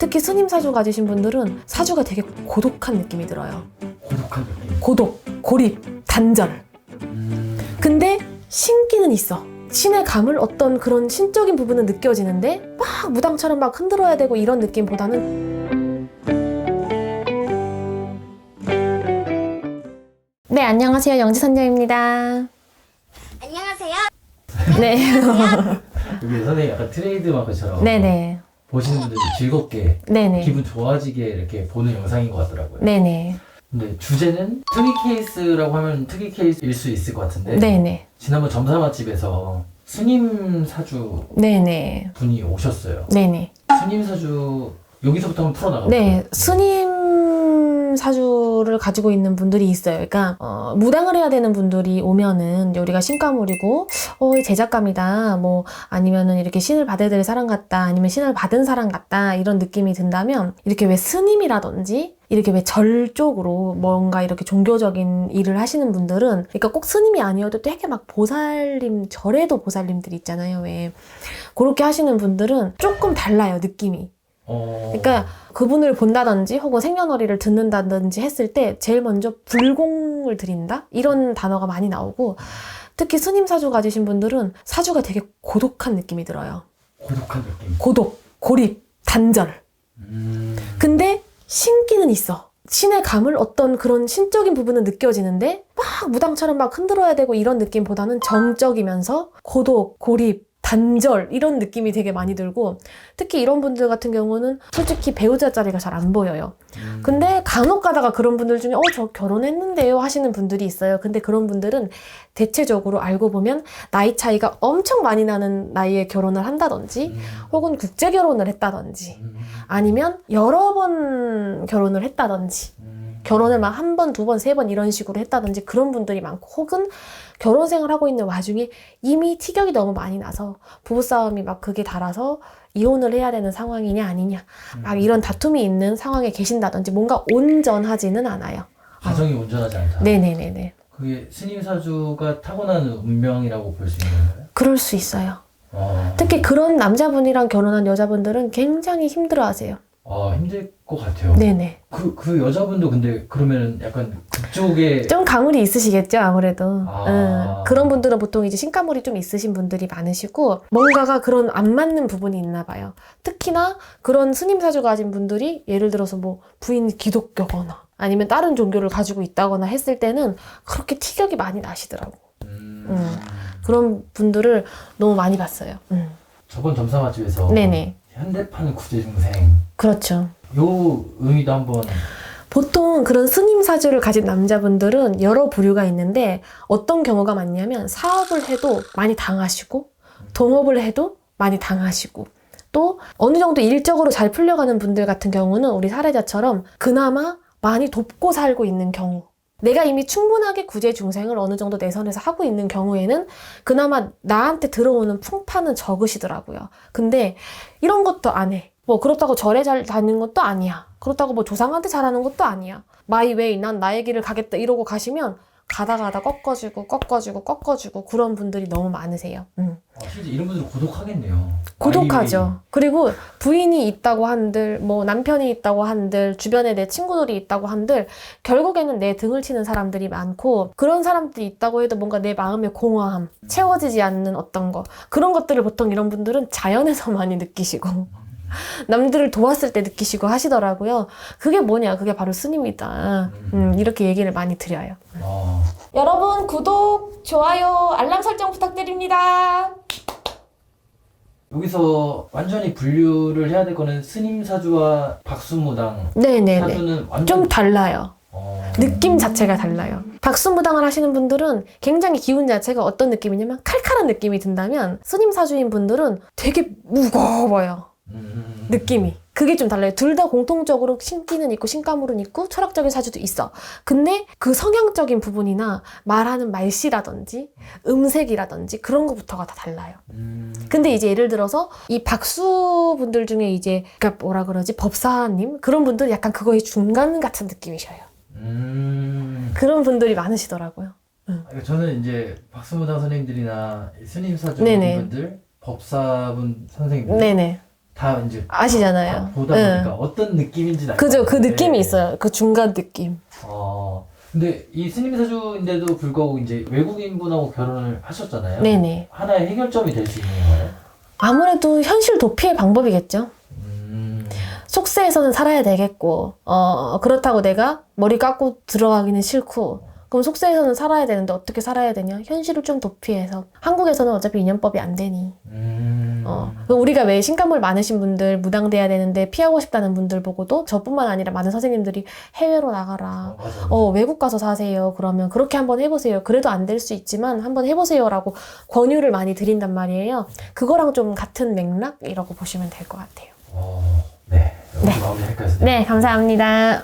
특히 스님 사주 가지신 분들은 사주가 되게 고독한 느낌이 들어요. 고독한 느낌. 고독, 고립, 단절. 근데 신기는 있어. 신의 감을 어떤 그런 신적인 부분은 느껴지는데 막 무당처럼 막 흔들어야 되고 이런 느낌보다는. 네, 안녕하세요. 영지선녀입니다. 안녕하세요. 네. 여기 선생님 약간 트레이드 마크처럼 네네. 보시는 분들이 즐겁게 네네. 기분 좋아지게 이렇게 보는 영상인 것 같더라고요. 네네. 근데 주제는 특이 케이스라고 하면 특이 케이스일 수 있을 것 같은데 네네. 지난번 점사 맛집에서 스님 사주 네네. 분이 오셨어요. 네네. 스님 사주 여기서부터 한번 풀어나가볼까요? 네, 스님 사주를 가지고 있는 분들이 있어요. 그러니까 무당을 해야 되는 분들이 오면은 우리가 신가물이고 제작감이다, 뭐 아니면은 이렇게 신을 받아야 될 사람 같다, 아니면 신을 받은 사람 같다 이런 느낌이 든다면 이렇게 왜 스님이라든지 이렇게 왜 절 쪽으로 뭔가 이렇게 종교적인 일을 하시는 분들은, 그러니까 꼭 스님이 아니어도 되게 막 보살님, 절에도 보살님들이 있잖아요. 왜 그렇게 하시는 분들은 조금 달라요, 느낌이. 그러니까 그분을 본다든지 혹은 생년월일을 듣는다든지 했을 때 제일 먼저 불공을 드린다? 이런 단어가 많이 나오고, 특히 스님 사주 가지신 분들은 사주가 되게 고독한 느낌이 들어요. 고독한 느낌. 고독, 고립, 단절. 근데 신기는 있어. 신의 감을 어떤 그런 신적인 부분은 느껴지는데 막 무당처럼 막 흔들어야 되고 이런 느낌보다는 정적이면서 고독, 고립, 단절 이런 느낌이 되게 많이 들고, 특히 이런 분들 같은 경우는 솔직히 배우자 자리가 잘 안 보여요. 근데 간혹 가다가 그런 분들 중에 저 결혼했는데요 하시는 분들이 있어요. 근데 그런 분들은 대체적으로 알고 보면 나이 차이가 엄청 많이 나는 나이에 결혼을 한다든지 혹은 국제 결혼을 했다든지 아니면 여러 번 결혼을 했다든지 결혼을 막 한 번, 두 번, 세 번 이런 식으로 했다든지 그런 분들이 많고, 혹은 결혼 생활을 하고 있는 와중에 이미 티격이 너무 많이 나서 부부싸움이 막 극에 달아서 이혼을 해야 되는 상황이냐 아니냐 막 이런 다툼이 있는 상황에 계신다든지 뭔가 온전하지는 않아요. 가정이 온전하지 않다. 네네네네. 그게 스님 사주가 타고나는 운명이라고 볼 수 있는 건가요? 그럴 수 있어요. 특히 그런 남자분이랑 결혼한 여자분들은 굉장히 힘들어하세요. 힘들 것 같아요. 네네. 그 여자분도 근데 그러면 약간 그쪽에 좀 가물이 있으시겠죠, 아무래도. 아. 그런 분들은 보통 이제 신가물이 좀 있으신 분들이 많으시고, 뭔가가 그런 안 맞는 부분이 있나 봐요. 특히나 그런 스님 사주 가진 분들이 예를 들어서 뭐 부인이 기독교거나 아니면 다른 종교를 가지고 있다거나 했을 때는 그렇게 티격이 많이 나시더라고. 그런 분들을 너무 많이 봤어요. 저번 점사 맛집에서 네네. 현대판 구제중생 그렇죠. 요 의미도 한번. 보통 그런 스님 사주를 가진 남자분들은 여러 부류가 있는데, 어떤 경우가 많냐면 사업을 해도 많이 당하시고 동업을 해도 많이 당하시고, 또 어느 정도 일적으로 잘 풀려가는 분들 같은 경우는 우리 사례자처럼 그나마 많이 돕고 살고 있는 경우, 내가 이미 충분하게 구제 중생을 어느 정도 내 선에서 하고 있는 경우에는 그나마 나한테 들어오는 풍파는 적으시더라고요. 근데 이런 것도 안 해. 뭐 그렇다고 절에 잘 다니는 것도 아니야. 그렇다고 뭐 조상한테 잘하는 것도 아니야. 마이 웨이, 난 나의 길을 가겠다 이러고 가시면 가다 꺾어지고 그런 분들이 너무 많으세요. 진짜 이런 분들은 고독하겠네요. 고독하죠. 그리고 부인이 있다고 한들, 뭐 남편이 있다고 한들, 주변에 내 친구들이 있다고 한들 결국에는 내 등을 치는 사람들이 많고, 그런 사람들이 있다고 해도 뭔가 내 마음의 공허함, 채워지지 않는 어떤 거, 그런 것들을 보통 이런 분들은 자연에서 많이 느끼시고 남들을 도왔을 때 느끼시고 하시더라고요. 그게 뭐냐? 그게 바로 스님이다. 이렇게 얘기를 많이 드려요. 여러분, 구독, 좋아요, 알람 설정 부탁드립니다. 여기서 완전히 분류를 해야 될 거는 스님 사주와 박수무당 네네네. 사주는 완전 좀 달라요. 느낌 자체가 달라요. 박수무당을 하시는 분들은 굉장히 기운 자체가 어떤 느낌이냐면 칼칼한 느낌이 든다면, 스님 사주인 분들은 되게 무거워요. 느낌이. 그게 좀 달라요. 둘 다 공통적으로 신기는 있고 신가물은 있고 철학적인 사주도 있어. 근데 그 성향적인 부분이나 말하는 말씨라든지 음색이라든지 그런 것부터가 다 달라요. 근데 이제 예를 들어서 이 박수분들 중에 이제 그러니까 뭐라 그러지? 법사님? 그런 분들 약간 그거의 중간 같은 느낌이셔요. 그런 분들이 많으시더라고요. 저는 이제 박수무당 선생님들이나 스님 사주 네네. 분들, 법사분 선생님들 네네. 다 이제 아시잖아요. 보다 응. 보니까 어떤 느낌인지는 알 그죠. 것 그 같아요. 느낌이 네. 있어요. 그 중간 느낌. 근데 이 스님 사주인데도 불구하고 이제 외국인분하고 결혼을 하셨잖아요. 네네. 하나의 해결점이 될 수 있는 거예요. 아무래도 현실 도피의 방법이겠죠. 속세에서는 살아야 되겠고, 그렇다고 내가 머리 깎고 들어가기는 싫고, 그럼 속세에서는 살아야 되는데 어떻게 살아야 되냐? 현실을 좀 도피해서. 한국에서는 어차피 인연법이 안 되니. 우리가 왜 신간물 많으신 분들, 무당돼야 되는데 피하고 싶다는 분들 보고도 저뿐만 아니라 많은 선생님들이 해외로 나가라. 맞아요. 외국 가서 사세요. 그러면 그렇게 한번 해보세요. 그래도 안 될 수 있지만 한번 해보세요라고 권유를 많이 드린단 말이에요. 그거랑 좀 같은 맥락이라고 보시면 될 것 같아요. 네. 여기 마무리할까요, 선생님? 네, 감사합니다.